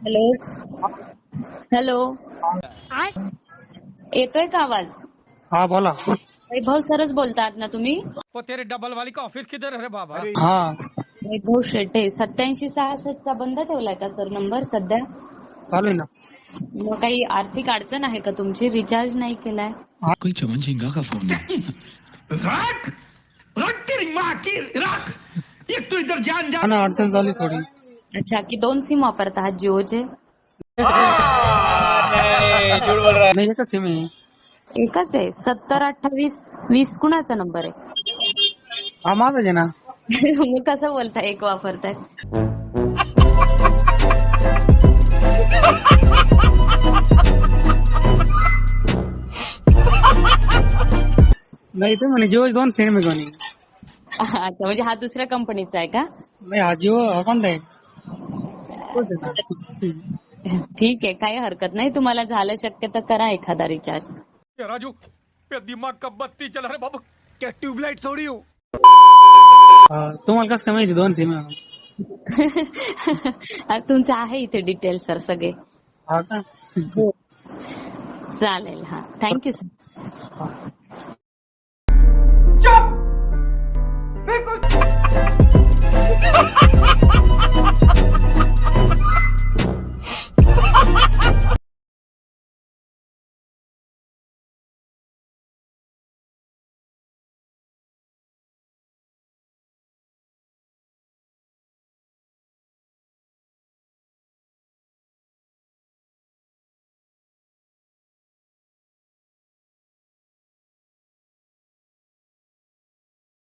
Hello hello, येतोय का आवाज? हाँ बोला। वैभव सरच बोलतात ना तुम्ही? वो तेरे डबल वाली का ऑफिस किधर है रे बाबा? हाँ वैभव शेटे 8766 चा बंद ठेवलाय का सर नंबर सध्या? चालू है ना। मग काही आर्थिक अडचण आहे का तुमची? रिचार्ज नाही केलाय? कोई चमन झिंगा का फोन है। रख रख तेरी माँ की रख। एक तो इधर जान जा। हाँ ना, अडचण झाली थोडी। अच्छा, की 2 सिम वापरता आहात जिओचे? नाही एकच सिम आहे। एकच आहे? 702820 कुणाचा नंबर आहे? हा माझाच आहे ना। मग कसं बोलताय एक वापरताय? नाही ते म्हणे जिओ 2 सिम आहे कोणी। अच्छा, म्हणजे हा दुसऱ्या कंपनीचा आहे का? नाही हा जिओ हा कोणता आहे? तोच आहे ना। ठीक आहे, काही हरकत नाही. तुम्हाला झालं शक्य तर करा एखादा रिचार्ज. ये राजू, ये दिमाग का बत्ती चला रे बाबा। क्या ट्यूबलाइट थोड़ी हो? तुम्हाला कसं काय माहिती 2 सिम आहे? तुमचं आहे इथे डिटेल सर सगळे. हा का? हो चालेल. हा, थँक्यू सर. चुप।